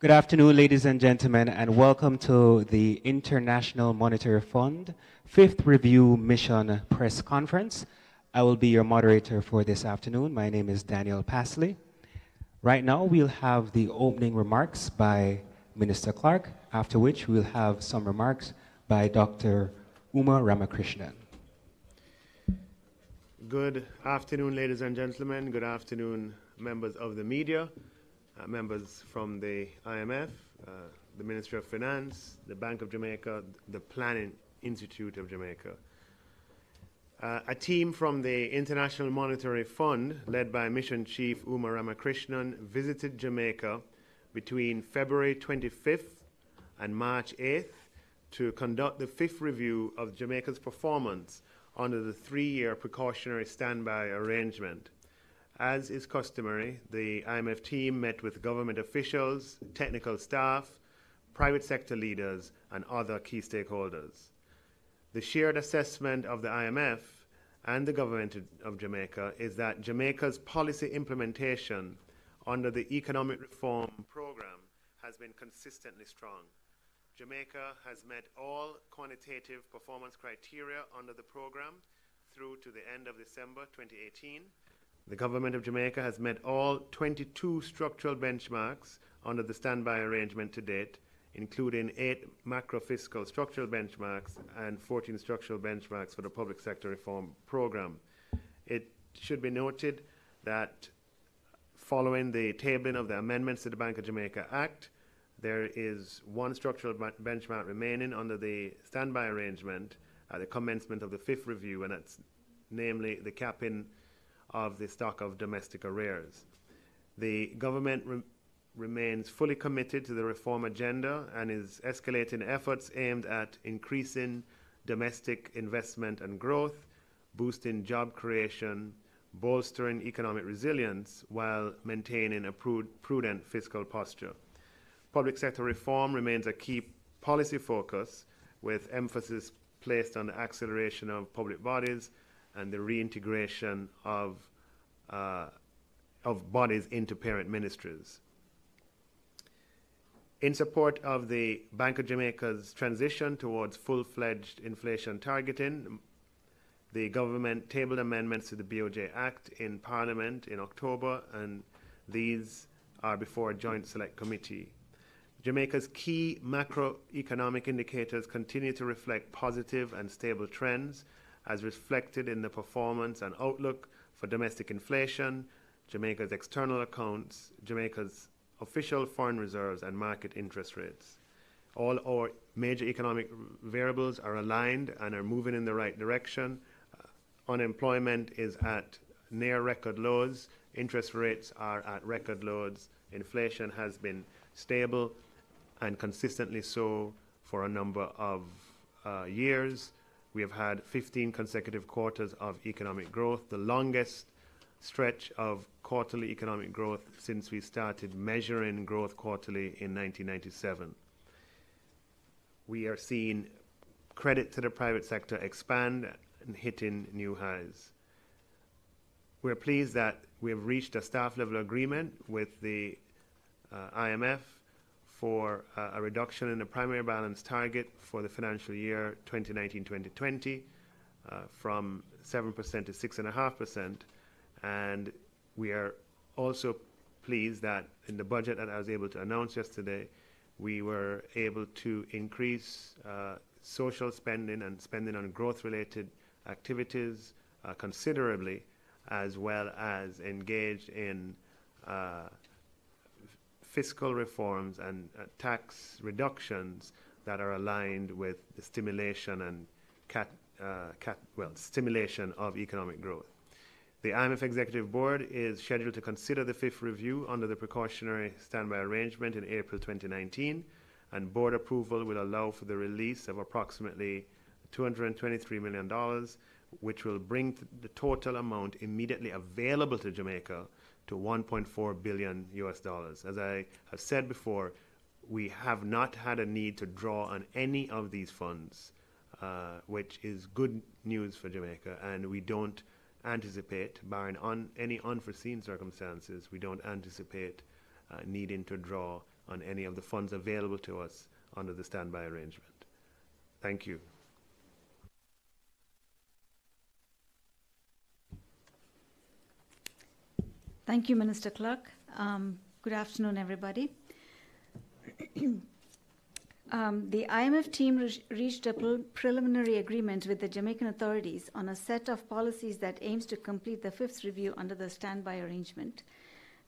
Good afternoon, ladies and gentlemen, and welcome to the International Monetary Fund Fifth Review Mission Press Conference. I will be your moderator for this afternoon. My name is Daniel Pasley. Right now, we'll have the opening remarks by Minister Clark, after which we'll have some remarks by Dr. Uma Ramakrishnan. Good afternoon, ladies and gentlemen. Good afternoon, members of the media. Members from the IMF, the Ministry of Finance, the Bank of Jamaica, the Planning Institute of Jamaica. A team from the International Monetary Fund, led by Mission Chief Uma Ramakrishnan, visited Jamaica between February 25th and March 8th to conduct the fifth review of Jamaica's performance under the three-year precautionary standby arrangement. As is customary, the IMF team met with government officials, technical staff, private sector leaders, and other key stakeholders. The shared assessment of the IMF and the government of Jamaica is that Jamaica's policy implementation under the Economic Reform Program has been consistently strong. Jamaica has met all quantitative performance criteria under the program through to the end of December 2018. The government of Jamaica has met all 22 structural benchmarks under the standby arrangement to date, including 8 macro-fiscal structural benchmarks and 14 structural benchmarks for the public sector reform program. It should be noted that following the tabling of the amendments to the Bank of Jamaica Act, there is one structural benchmark remaining under the standby arrangement at the commencement of the fifth review, and that's namely the capping of the stock of domestic arrears. The government remains fully committed to the reform agenda and is escalating efforts aimed at increasing domestic investment and growth, boosting job creation, bolstering economic resilience while maintaining a prudent fiscal posture. Public sector reform remains a key policy focus, with emphasis placed on the acceleration of public bodies and the reintegration of bodies into parent ministries. In support of the Bank of Jamaica's transition towards full-fledged inflation targeting, the government tabled amendments to the BOJ Act in Parliament in October, and these are before a joint select committee. Jamaica's key macroeconomic indicators continue to reflect positive and stable trends, as reflected in the performance and outlook for domestic inflation, Jamaica's external accounts, Jamaica's official foreign reserves, and market interest rates. All our major economic variables are aligned and are moving in the right direction. Unemployment is at near record lows, interest rates are at record lows, inflation has been stable and consistently so for a number of years. We have had 15 consecutive quarters of economic growth, the longest stretch of quarterly economic growth since we started measuring growth quarterly in 1997. We are seeing credit to the private sector expand and hitting new highs. We're pleased that we have reached a staff-level agreement with the IMF for a reduction in the primary balance target for the financial year 2019-2020 from 7% to 6.5%. And we are also pleased that in the budget that I was able to announce yesterday, we were able to increase social spending and spending on growth-related activities considerably, as well as engage in fiscal reforms and tax reductions that are aligned with the stimulation and stimulation of economic growth. The IMF Executive Board is scheduled to consider the fifth review under the precautionary standby arrangement in April 2019, and board approval will allow for the release of approximately $223 million, which will bring the total amount immediately available to Jamaica to $1.4 billion US. As I have said before, we have not had a need to draw on any of these funds, which is good news for Jamaica, and we don't anticipate, barring any unforeseen circumstances, we don't anticipate needing to draw on any of the funds available to us under the standby arrangement. Thank you. Thank you, Minister Clerk. Good afternoon, everybody. The IMF team reached a preliminary agreement with the Jamaican authorities on a set of policies that aims to complete the fifth review under the standby arrangement.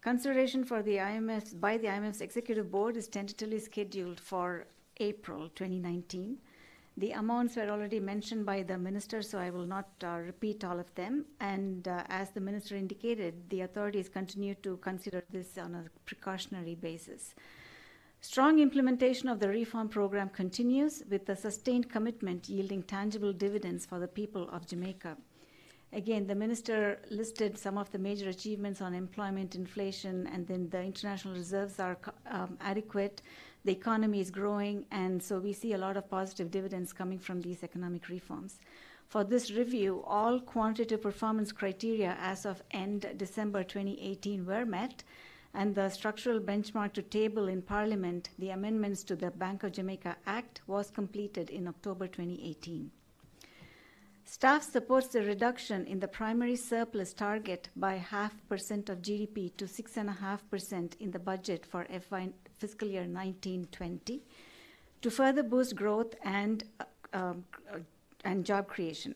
Consideration by the IMF's Executive Board is tentatively scheduled for April 2019. The amounts were already mentioned by the Minister, so I will not repeat all of them. And as the Minister indicated, the authorities continue to consider this on a precautionary basis. Strong implementation of the reform program continues, with the sustained commitment yielding tangible dividends for the people of Jamaica. Again, the Minister listed some of the major achievements on employment, inflation, and then the international reserves are adequate. The economy is growing, and so we see a lot of positive dividends coming from these economic reforms. For this review, all quantitative performance criteria as of end December 2018 were met, and the structural benchmark to table in Parliament the amendments to the Bank of Jamaica Act was completed in October 2018. Staff supports the reduction in the primary surplus target by 0.5% of GDP to 6.5% in the budget for fiscal year 19-20 to further boost growth and job creation.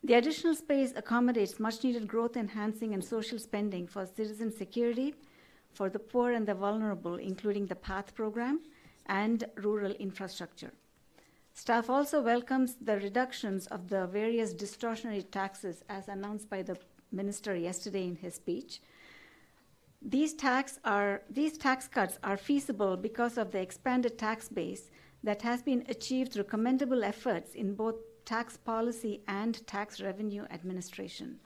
The additional space accommodates much-needed growth-enhancing and social spending for citizen security, for the poor and the vulnerable, including the PATH program, and rural infrastructure. Staff also welcomes the reductions of the various distortionary taxes as announced by the Minister yesterday in his speech. These tax cuts are feasible because of the expanded tax base that has been achieved through commendable efforts in both tax policy and tax revenue administration.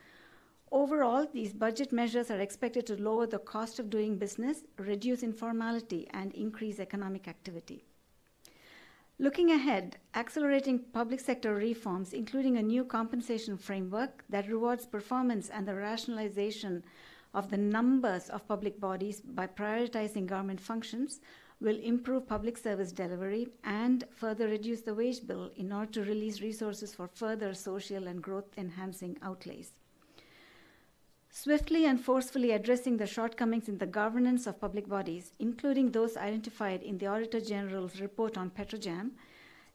Overall, these budget measures are expected to lower the cost of doing business, reduce informality, and increase economic activity. Looking ahead, accelerating public sector reforms, including a new compensation framework that rewards performance and the rationalization of the numbers of public bodies by prioritizing government functions, will improve public service delivery and further reduce the wage bill in order to release resources for further social and growth-enhancing outlays. Swiftly and forcefully addressing the shortcomings in the governance of public bodies, including those identified in the Auditor General's report on Petrojam,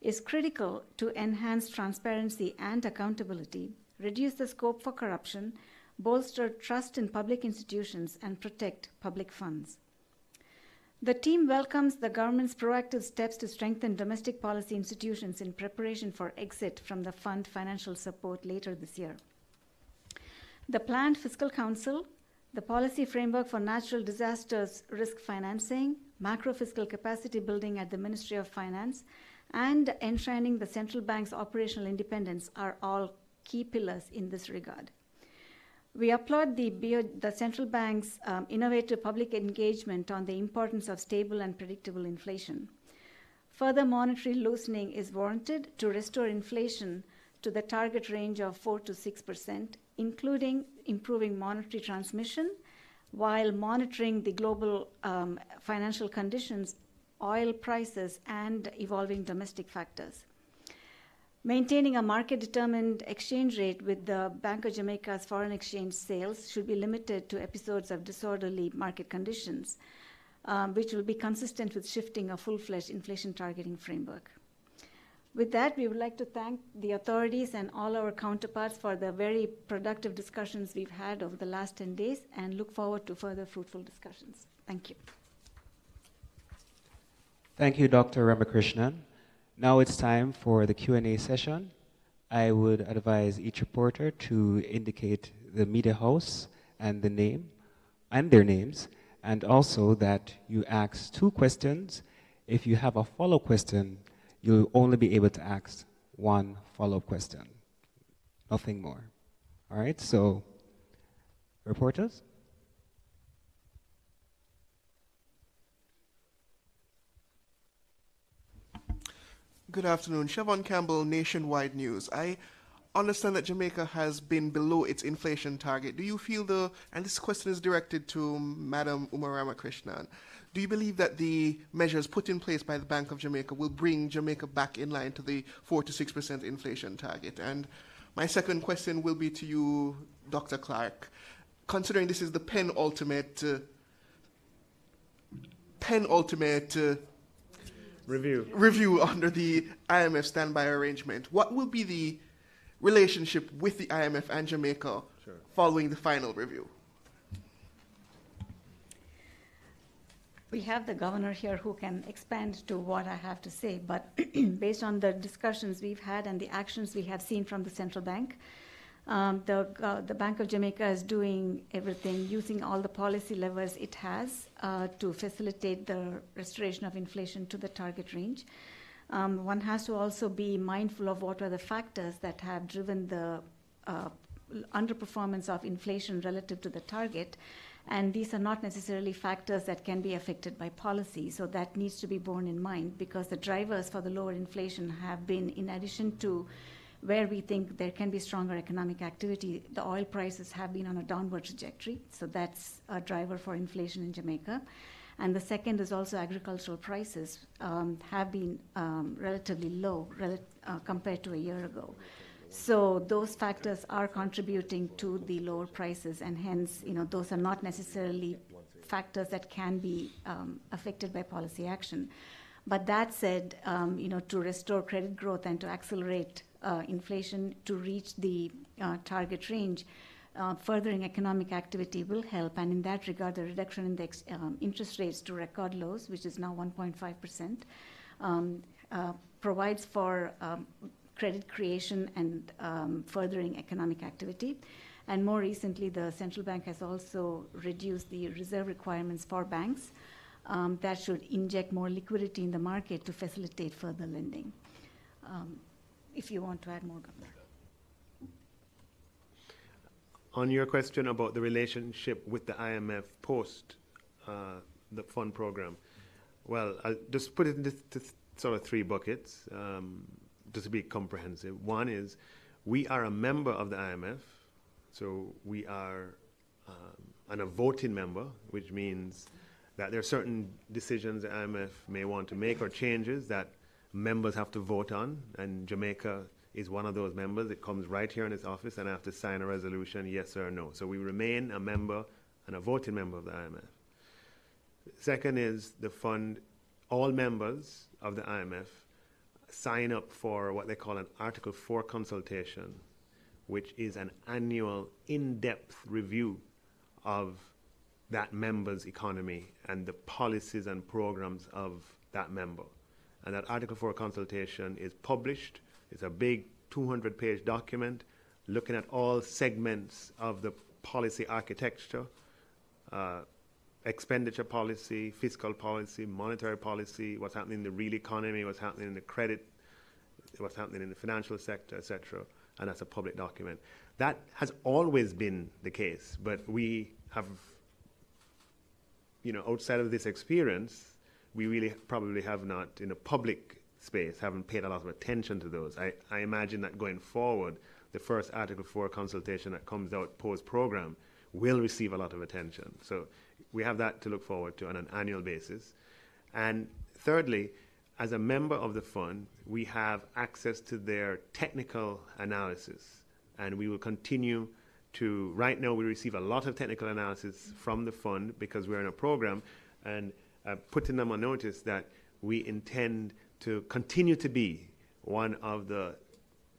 is critical to enhance transparency and accountability, reduce the scope for corruption, bolster trust in public institutions, and protect public funds. The team welcomes the government's proactive steps to strengthen domestic policy institutions in preparation for exit from the fund financial support later this year. The planned fiscal council, the policy framework for natural disasters risk financing, macro-fiscal capacity building at the Ministry of Finance, and enshrining the central bank's operational independence are all key pillars in this regard. We applaud the central bank's innovative public engagement on the importance of stable and predictable inflation. Further monetary loosening is warranted to restore inflation to the target range of 4 to 6%, including improving monetary transmission while monitoring the global financial conditions, oil prices, and evolving domestic factors. Maintaining a market-determined exchange rate with the Bank of Jamaica's foreign exchange sales should be limited to episodes of disorderly market conditions, which will be consistent with shifting a full-fledged inflation targeting framework. With that, we would like to thank the authorities and all our counterparts for the very productive discussions we've had over the last 10 days and look forward to further fruitful discussions. Thank you. Thank you, Dr. Ramakrishnan. Now it's time for the Q&A session. I would advise each reporter to indicate the media house and the name and their names, and also that you ask 2 questions. If you have a follow-up question, you'll only be able to ask 1 follow-up question, nothing more. All right, so reporters? Good afternoon. Siobhan Campbell, Nationwide News. I understand that Jamaica has been below its inflation target. Do you feel and this question is directed to Madam Uma Ramakrishnan, do you believe that the measures put in place by the Bank of Jamaica will bring Jamaica back in line to the 4 to 6% inflation target? And my second question will be to you, Dr. Clark. Considering this is the penultimate review under the IMF standby arrangement, what will be the relationship with the IMF and Jamaica following the final review? We have the governor here who can expand to what I have to say, but based on the discussions we've had and the actions we have seen from the central bank, the Bank of Jamaica is doing everything, using all the policy levers it has to facilitate the restoration of inflation to the target range. One has to also be mindful of what are the factors that have driven the underperformance of inflation relative to the target. And these are not necessarily factors that can be affected by policy. So that needs to be borne in mind, because the drivers for the lower inflation have been, in addition to where we think there can be stronger economic activity, the oil prices have been on a downward trajectory. So that's a driver for inflation in Jamaica. And the second is also agricultural prices have been relatively low compared to a year ago. So those factors are contributing to the lower prices, and hence, those are not necessarily factors that can be affected by policy action. But that said, to restore credit growth and to accelerate inflation to reach the target range, furthering economic activity will help. And in that regard, the reduction in the interest rates to record lows, which is now 1.5%, provides for credit creation and furthering economic activity. And more recently, the central bank has also reduced the reserve requirements for banks. That should inject more liquidity in the market to facilitate further lending. If you want to add more, Governor. On your question about the relationship with the IMF post the fund program, well, I'll just put it into sort of three buckets, just to be comprehensive. One is we are a member of the IMF, so we are a voting member, which means that there are certain decisions the IMF may want to make or changes that members have to vote on, and Jamaica is one of those members. It comes right here in its office, and I have to sign a resolution, yes or no. So we remain a member and a voting member of the IMF. Second is the fund, all members of the IMF sign up for what they call an Article 4 consultation, which is an annual in-depth review of that member's economy and the policies and programs of that member. And that Article 4 consultation is published. It's a big 200-page document looking at all segments of the policy architecture, expenditure policy, fiscal policy, monetary policy, what's happening in the real economy, what's happening in the credit, what's happening in the financial sector, etc. And that's a public document. That has always been the case, but we have, outside of this experience, we really probably have not, in a public space, haven't paid a lot of attention to those. I imagine that going forward, the first Article 4 consultation that comes out post-program will receive a lot of attention. So we have that to look forward to on an annual basis. And thirdly, as a member of the fund, we have access to their technical analysis. And we will continue to, right now we receive a lot of technical analysis from the fund because we're in a program, and putting them on notice that we intend to continue to be one of the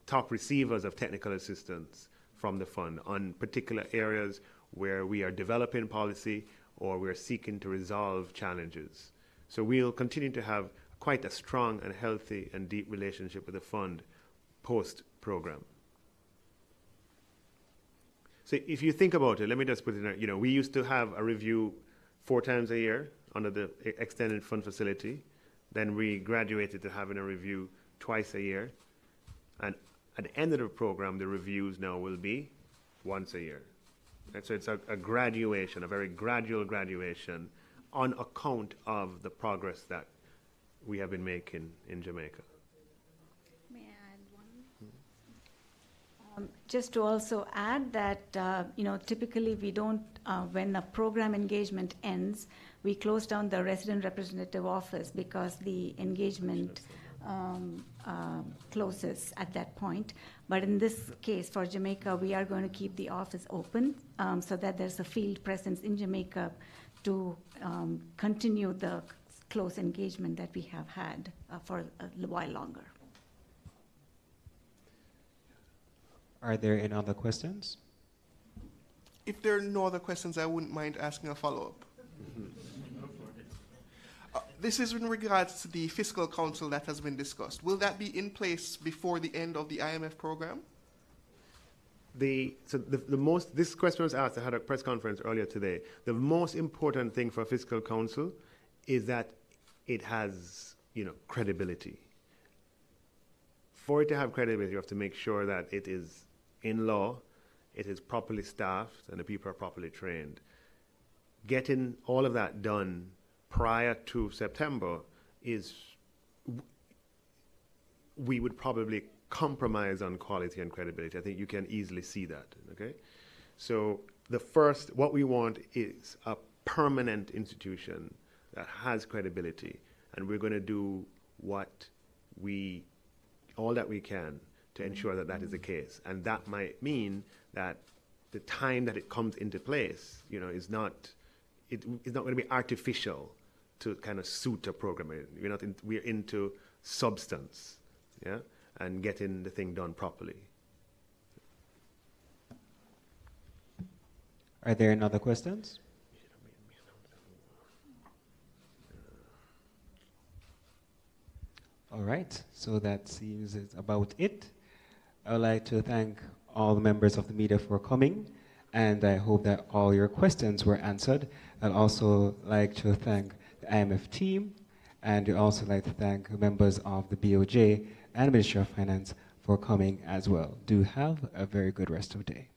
top receivers of technical assistance from the fund on particular areas where we are developing policy or we're seeking to resolve challenges. So we'll continue to have quite a strong and healthy and deep relationship with the fund post-program. So if you think about it, let me just put it in, we used to have a review 4 times a year under the extended fund facility. Then we graduated to having a review twice a year. And at the end of the program, the reviews now will be once a year. And so it's a graduation, a very gradual graduation on account of the progress that we have been making in Jamaica. May I add one? Just to also add that, typically we don't, when a program engagement ends, we close down the resident representative office because the engagement closes at that point. But in this case, for Jamaica, we are going to keep the office open so that there's a field presence in Jamaica to continue the close engagement that we have had for a while longer. Are there any other questions? If there are no other questions, I wouldn't mind asking a follow-up. This is in regards to the fiscal council that has been discussed. Will that be in place before the end of the IMF program? This question was asked. I had a press conference earlier today. The most important thing for a fiscal council is that it has, credibility. For it to have credibility, you have to make sure that it is in law, it is properly staffed, and the people are properly trained. Getting all of that done prior to September we would probably compromise on quality and credibility. I think you can easily see that, okay? So what we want is a permanent institution that has credibility, and we're going to do all that we can to ensure that that is the case. And that might mean that the time that it comes into place, is not going to be artificial to kind of suit a program. We're into substance, yeah, and getting the thing done properly. Are there any other questions? All right, so that seems it's about it. I would like to thank all the members of the media for coming, and I hope that all your questions were answered. I'd also like to thank the IMF team, and I'd also like to thank members of the BOJ and Ministry of Finance for coming as well. Do have a very good rest of the day.